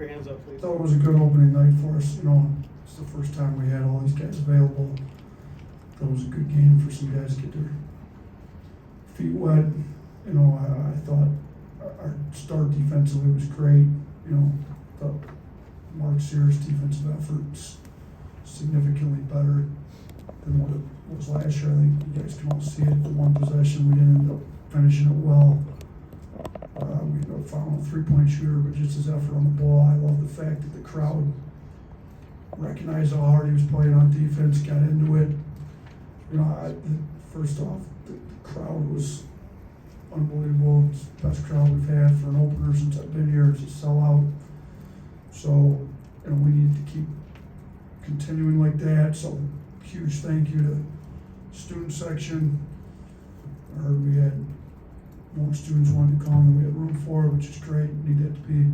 your hands up, please. Thought it was a good opening night for us. It's the first time we had all these guys available. Thought it was a good game for some guys to get their feet wet. I thought our start defensively was great. Thought Mark Sears' defensive efforts significantly better than what it was last year. I think you guys can all see it. The one possession, we didn't end up finishing it well. We ended up fouling a three-point shooter, but just his effort on the ball. I love the fact that the crowd recognized how hard he was playing on defense, got into it. First off, the crowd was unbelievable. It's the best crowd we've had for an opener since I've been here. It's a sellout. So, we need to keep continuing like that. So, huge thank you to the student section. I heard we had more students wanted to come than we had room for, which is great. Need that to be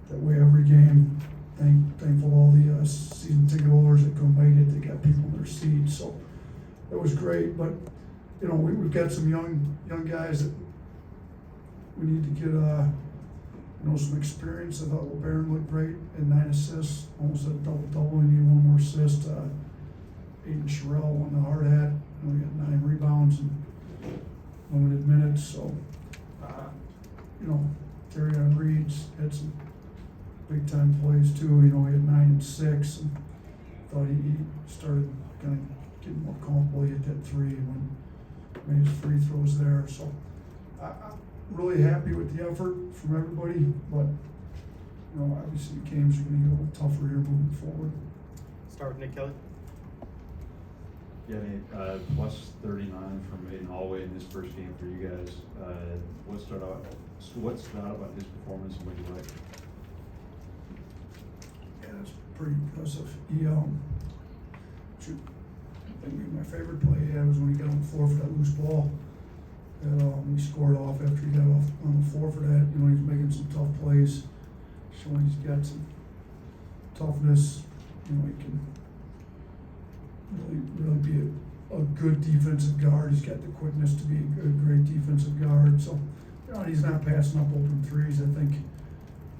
that way every game. Thankful to all the season ticket holders that come make it. They got people in their seats, so it was great. But we've got some young guys that we need to get some experience. I thought Barron looked great at 9 assists, almost a double. We need one more assist. Aiden Sherrill won the hard hat. We got 9 rebounds and limited minutes. So, Darian Reed's had some big time plays too. He had 9 and 6, and thought he started kind of getting more comfortable. He hit that 3 when he made his free throws there. So, I'm really happy with the effort from everybody. But obviously the games are going to get a little tougher here moving forward. Start with Nick Kelly. Yeah, Nate, plus 39 from Aiden Holloway in this first game for you guys. What stood out about his performance and what you like? Yeah, that's pretty impressive. I think my favorite play he had was when he got on the floor for that loose ball. And he scored off after he got off on the floor for that. He's making some tough plays, showing he's got some toughness. He can really be a good defensive guard. He's got the quickness to be a great defensive guard. So, he's not passing up open threes. I think,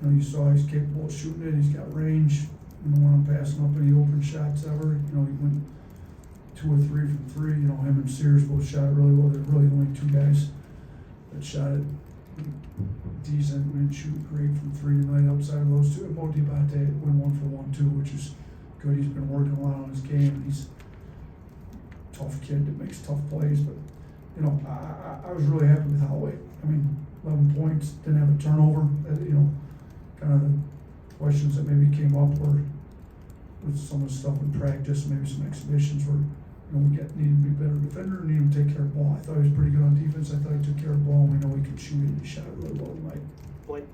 you saw he's capable of shooting it. He's got range. When I'm passing up any open shots ever, he went 2 or 3 from 3. Him and Sears both shot it really well. There's really only 2 guys that shot it decent. We didn't shoot great from 3 tonight outside of those 2. And Mo Diabate went 1 for 1 too, which is good. He's been working a lot on his game. He's a tough kid that makes tough plays. But I was really happy with Holloway. 11 points, didn't have a turnover. Kind of the questions that maybe came up were with some of the stuff in practice, maybe some exhibitions where we need him to be a better defender, need him to take care of the ball. I thought he was pretty good on defense. I thought he took care of the ball, and we know he could shoot it, and he shot it really well tonight. Blake.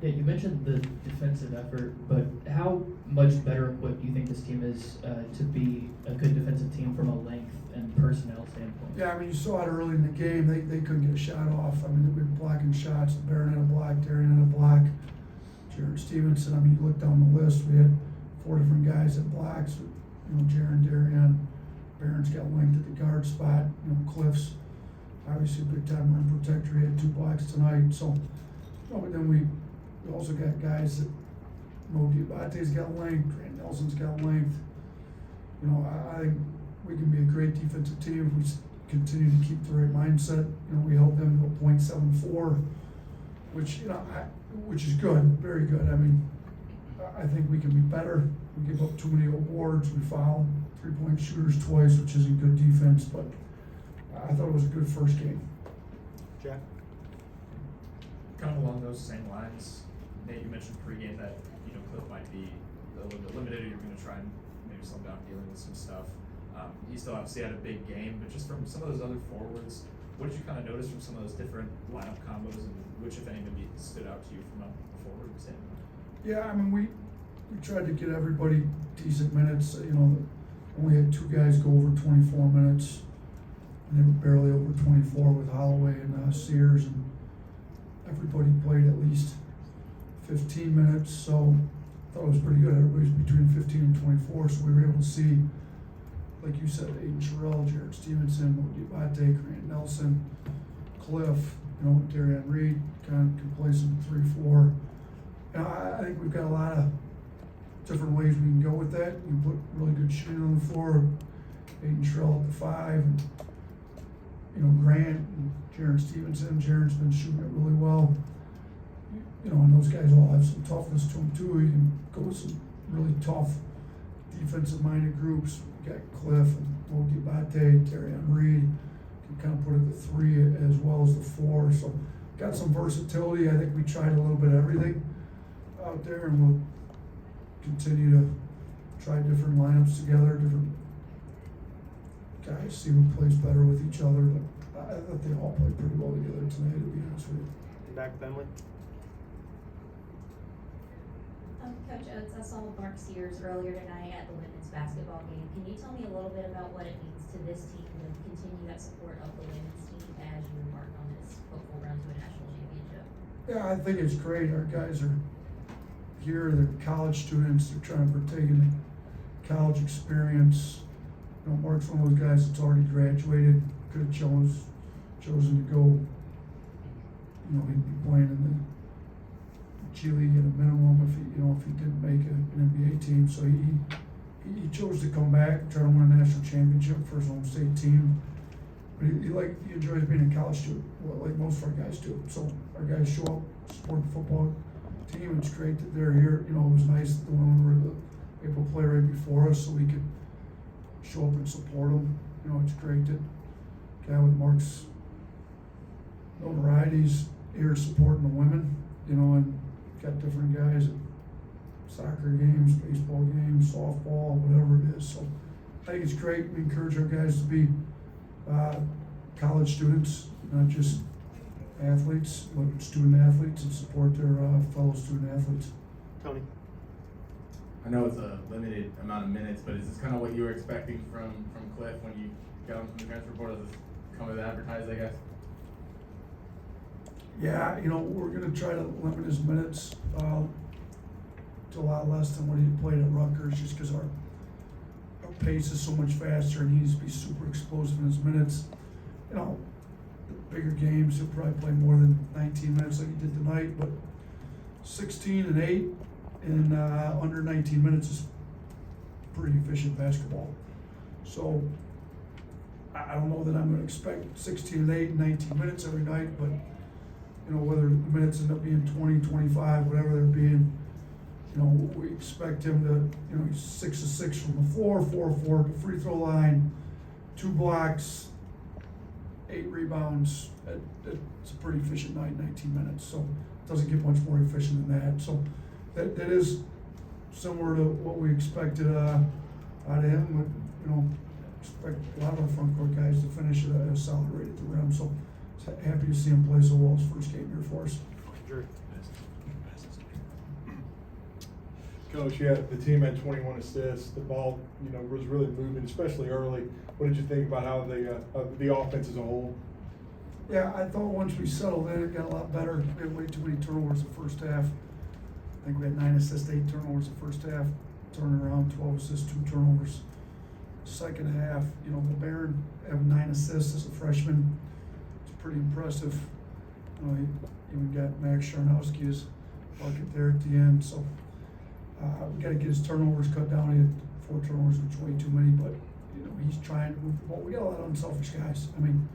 Yeah, you mentioned the defensive effort, but how much better equipped do you think this team is to be a good defensive team from a length and personnel standpoint? Yeah, you saw it early in the game. They couldn't get a shot off. They were blocking shots. Barron had a block, Darian had a block, Jared Stevenson. You look down the list, we had 4 different guys that blocks. Jaron, Darian, Barron's got length at the guard spot. Cliff's obviously a big time rim protector. He had 2 blocks tonight. So, but then we also got guys that Mo Diabate's got length, Grant Nelson's got length. I think we can be a great defensive team if we continue to keep the right mindset. We held them to a .74, which is good, very good. I think we can be better. We give up too many awards. We fouled 3-point shooters twice, which isn't good defense. But I thought it was a good first game. Jack. Kind of along those same lines, Nate, you mentioned pregame that Cliff might be a little bit limited, or you're going to try and maybe slow down dealing with some stuff. He still obviously had a big game, but just from some of those other forwards, what did you kind of notice from some of those different lineup combos, and which, if any, maybe stood out to you from a forward standpoint? Yeah, we tried to get everybody decent minutes. Only had 2 guys go over 24 minutes, and they were barely over 24 with Holloway and Sears, and everybody played at least 15 minutes. So I thought it was pretty good. Everybody's between 15 and 24, so we were able to see, like you said, Aiden Sherrill, Jared Stevenson, Mo Diabate, Grant Nelson, Cliff, You know, Darian Reed kind of can play some 3-4. You know, I think we've got a lot of different ways we can go with that. You can put really good shooting on the floor. Aiden Shrell at the 5, and you know, Grant and Jaron Stevenson. Jaron's been shooting it really well. You know, and those guys all have some toughness to them too. You can go with some really tough defensive-minded groups. You got Cliff and Mogi Bate, Darian Reed. You can kind of put it the 3 as well as the 4. So got some versatility. I think we tried a little bit of everything out there, and we'll continue to try different lineups together, different guys, see who plays better with each other. But I thought they all played pretty well together tonight, to be honest with you. Back Bentley. Coach Oates, I saw Mark Sears earlier tonight at the women's basketball game. Can you tell me a little bit about what it means to this team to continue that support of the women's team as you embark on this hopeful run to a national championship? Yeah, I think it's great. Our guys are here, they're college students, they're trying to partake in the college experience. You know, Mark's one of those guys that's already graduated, could have chosen to go, you know, he'd be playing in the G League at a minimum if he didn't make an NBA team. So he chose to come back, try to win a national championship for his home state team. But he enjoys being a college student, well, like most of our guys do. So our guys show up, support the football team. It's great that they're here. You know, it was nice that the women were able to play right before us, so we could show up and support them. You know, it's great that guy with Mark's notoriety's here supporting the women. You know, and got different guys at soccer games, baseball games, softball, whatever it is. So I think it's great. We encourage our guys to be college students, not just athletes, but student athletes, and support their fellow student athletes. Tony. I know it's a limited amount of minutes, but is this kind of what you were expecting from Cliff when you got him from the transfer portal? Does this come as advertised, I guess? Yeah, you know, we're going to try to limit his minutes to a lot less than what he played at Rutgers, just because our pace is so much faster, and he needs to be super explosive in his minutes. You know, bigger games, he'll probably play more than 19 minutes like he did tonight, but 16 and 8 in under 19 minutes is pretty efficient basketball. So I don't know that I'm going to expect 16 and 8 and 19 minutes every night, but you know, whether the minutes end up being 20, 25, whatever they're being, you know, we expect him to, you know, he's 6 of 6 from the floor, 4 of 4 at the free throw line, 2 blocks, 8 rebounds. It's a pretty efficient night, 19 minutes. So it doesn't get much more efficient than that. So that is similar to what we expected out of him. But, you know, expect a lot of our front court guys to finish at a solid rate at the rim. So happy to see him play so well his first game here for us. Drew. Coach, yeah, the team had 21 assists. The ball, you know, was really moving, especially early. What did you think about how the offense as a whole? Yeah, I thought once we settled in, it got a lot better. We had way too many turnovers the first half. I think we had 9 assists, 8 turnovers the first half. Turning around, 12 assists, 2 turnovers. Second half, you know, LeBaron having 9 assists as a freshman. Pretty impressive. You know, he even got Max Sharnowski's bucket there at the end. So we got to get his turnovers cut down. He had 4 turnovers, which way too many. But you know, he's trying to move the ball. We got a lot of unselfish guys. I mean,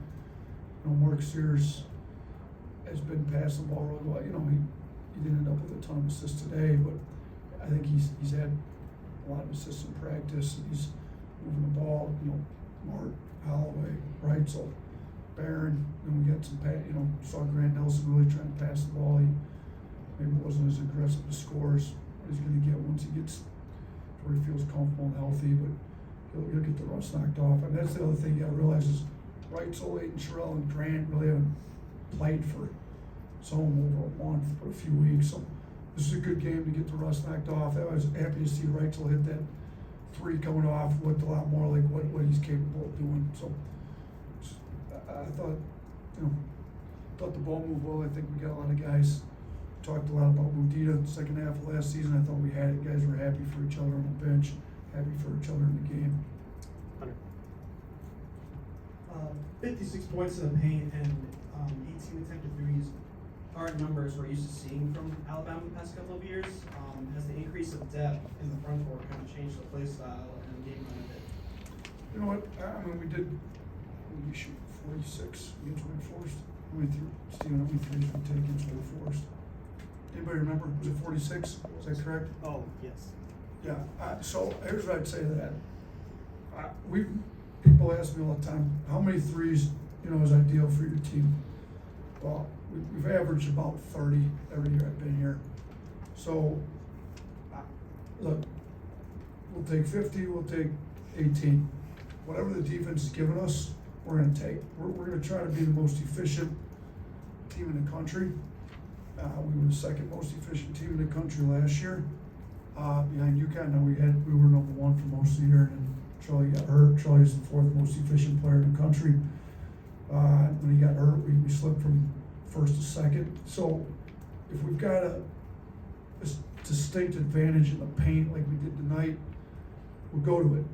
you know, Mark Sears has been passing the ball really well. You know, he didn't end up with a ton of assists today, but I think he's had a lot of assists in practice. And he's moving the ball. You know, Mark Holloway, right? So Barron, then we got some, you know, saw Grant Nelson really trying to pass the ball. He maybe wasn't as aggressive to score as he's going to get once he gets to where he feels comfortable and healthy, but he'll get the rust knocked off. And that's the other thing you got to realize is Reitzel, Aiden Sherrill, and Grant really haven't played for some of them over a month, but a few weeks. So this is a good game to get the rust knocked off. I was happy to see Reitzel hit that 3 coming off, looked a lot more like what he's capable of doing. So I thought, you know, the ball moved well. I think we got a lot of guys. Talked a lot about Mudita the second half of last season. I thought we had it. Guys were happy for each other on the bench, happy for each other in the game. 100. 56 points in the paint and 18 attempted guard numbers we're used to seeing from Alabama the past couple of years. Has the increase of depth in the front court kind of changed the play style and game plan a bit? You know what, I mean, we shoot 46 against Wake Forest. Steven, how many threes we take against Wake Forest? Anybody remember, was it 46, is that correct? Oh, yes. Yeah, so here's what I'd say to that. People ask me all the time, how many threes, is ideal for your team? Well, we've averaged about 30 every year I've been here. So, look, we'll take 50, we'll take 18. Whatever the defense is giving us, we're gonna take. We're gonna try to be the most efficient team in the country. We were the second most efficient team in the country last year, behind UConn. Now we were number one for most of the year, and Charlie got hurt. Charlie's the fourth most efficient player in the country. When he got hurt, we slipped from first to second. So if we've got a distinct advantage in the paint like we did tonight, we'll go to it.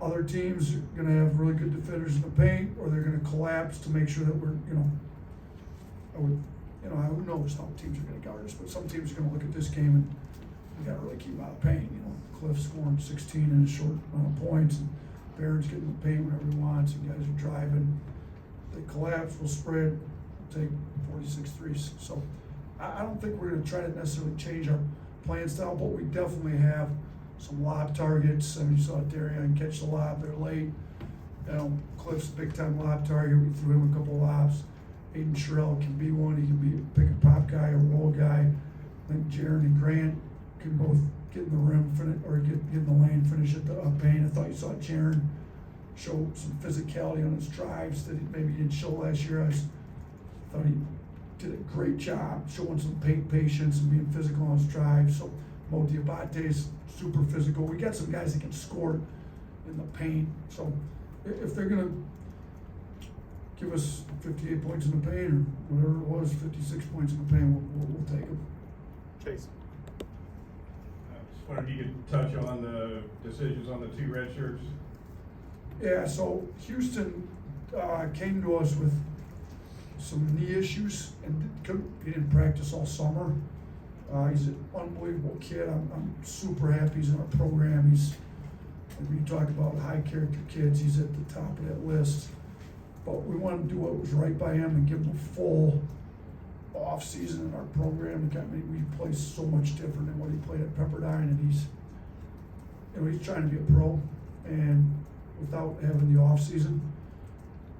Other teams are gonna have really good defenders in the paint, or they're gonna collapse to make sure that we're, who knows how teams are gonna guard us, but some teams are gonna look at this game and we gotta really keep them out of pain. Cliff scoring 16 in a short amount of points, and Barron's getting the paint whenever he wants, and guys are driving. They collapse, we'll spread, take 46 threes. So I don't think we're gonna try to necessarily change our playing style, but we definitely have some lob targets. I mean, you saw Darian catch the lob there late. Cliff's a big time lob target. We threw him a couple lobs. Aiden Sherrill can be one. He can be a pick and pop guy, a roll guy. I think Jaron and Grant can both get in the rim, get in the lane, finish at the paint. I thought you saw Jaron show some physicality on his drives that he maybe didn't show last year. I thought he did a great job showing some paint patience and being physical on his drives. So Mo Diabate is super physical. We got some guys that can score in the paint. So if they're gonna give us 58 points in the paint, or whatever it was, 56 points in the paint, we'll take them. Chase. Just wondered if you could touch on the decisions on the two red shirts. Yeah, so Houston came to us with some knee issues and he didn't practice all summer. He's an unbelievable kid. I'm super happy he's in our program. When you talk about high character kids, he's at the top of that list. But we wanted to do what was right by him and give him a full off season in our program. We play so much different than what he played at Pepperdine, and he's trying to be a pro, and without having the off season,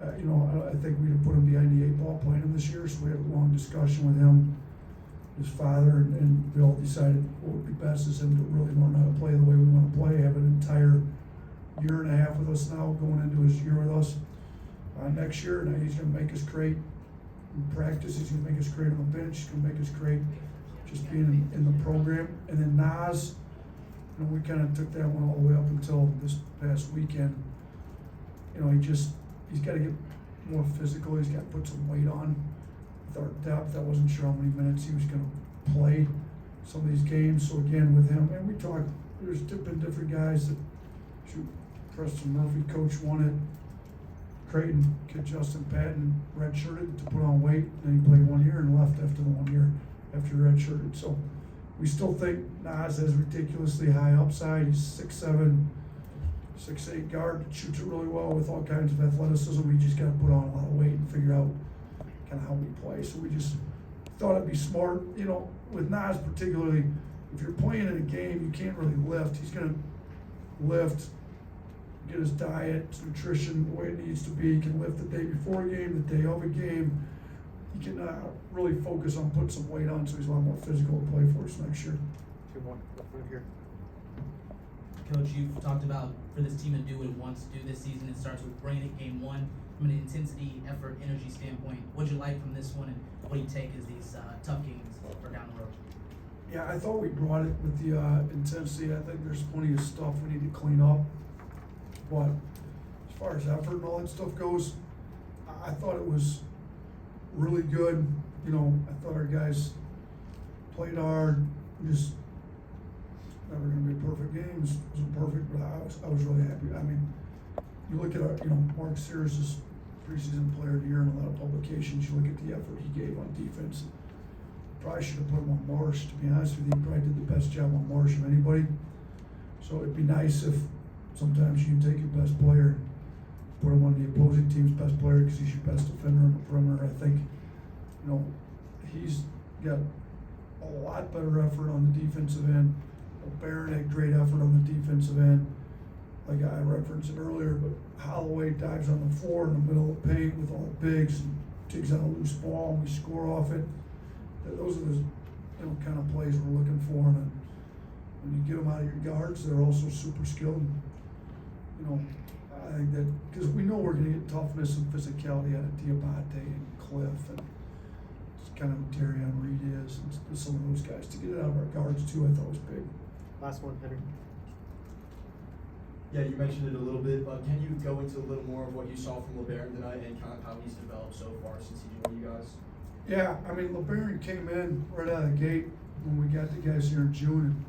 I think we'd have put him behind the 8 ball playing him this year. So we had a long discussion with him, his father, and we all decided what would be best is him to really learn how to play the way we want to play. Have an entire year and a half with us now, going into his year with us. Next year, now he's going to make us great in practice. He's going to make us great on the bench. He's going to make us great just being in the program. And then Nas, we kind of took that one all the way up until this past weekend. He's got to get more physical. He's got to put some weight on. With our depth, I wasn't sure how many minutes he was going to play some of these games. So again, with him, and we talked, there's been different guys that shoot. Preston Murphy, coach wanted Creighton, kid Justin Patton, redshirted to put on weight. Then he played 1 year and left after the 1 year after redshirted. So we still think Nas has ridiculously high upside. He's 6'7", 6'8" guard, shoots it really well with all kinds of athleticism. We just got to put on a lot of weight and figure out kind of how we play. So we just thought it'd be smart, with Nas particularly. If you're playing in a game, you can't really lift. He's going to lift, get his diet, his nutrition the way it needs to be. He can lift the day before a game, the day of a game. He can really focus on putting some weight on, so he's a lot more physical to play for us next year. 2-1, right here. Coach, you've talked about for this team to do what it wants to do this season, it starts with bringing it game one from an intensity, effort, energy standpoint. What'd you like from this one, and what do you take as these tough games for down the road? Yeah, I thought we brought it with the intensity. I think there's plenty of stuff we need to clean up. But as far as effort and all that stuff goes, I thought it was really good. I thought our guys played hard. Just never going to be a perfect game. It wasn't perfect, but I was really happy. I mean, you look at our, Mark Sears' preseason player of the year in a lot of publications. You look at the effort he gave on defense. probably should have put him on Marsh, to be honest with you. He probably did the best job on Marsh of anybody. So it'd be nice if sometimes you can take your best player and put him on the opposing team's best player because he's your best defender on the perimeter. I think, you know, he's got a lot better effort on the defensive end. Barron had great effort on the defensive end. Like I referenced it earlier, but Holloway dives on the floor in the middle of the paint with all the bigs and digs out a loose ball and we score off it. Those are the kind of plays we're looking for. And when you get them out of your guards, they're also super skilled. I think that because we know we're going to get toughness and physicality out of Diabate and Cliff and just kind of what Darian Reed is and some of those guys. To get it out of our guards too, I thought was big. Last one, Henry. Yeah, you mentioned it a little bit, but can you go into a little more of what you saw from LeBaron tonight and kind of how he's developed so far since he joined you guys? Yeah, I mean, LeBaron came in right out of the gate when we got the guys here in June and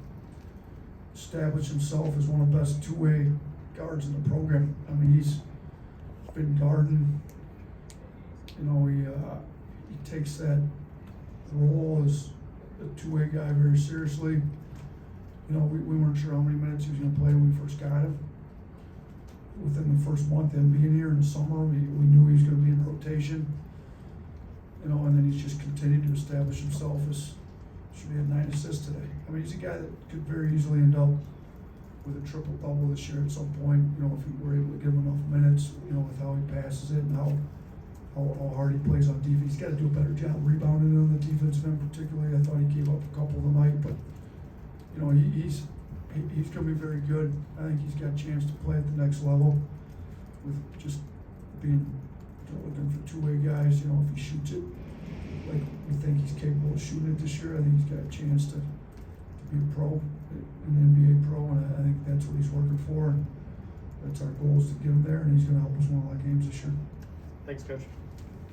established himself as one of the best two-way guards in the program. I mean, he's been guarding. He takes that role as a two-way guy very seriously. We weren't sure how many minutes he was going to play when we first got him. Within the first month of him being here in the summer, we knew he was going to be in rotation. And then he's just continued to establish himself as, should he have 9 assists today. I mean, he's a guy that could very easily end up with a triple-double this year at some point, if we were able to give him enough minutes, with how he passes it and how hard he plays on defense. He's got to do a better job rebounding on the defensive end particularly. I thought he gave up a couple tonight, but he's going to be very good. I think he's got a chance to play at the next level with just being looking for two-way guys. If he shoots it like we think he's capable of shooting it this year, I think he's got a chance to be a pro, an NBA pro, and I think that's what he's working for. And that's our goal is to get him there, and he's going to help us win a lot of games this year. Thanks, Coach.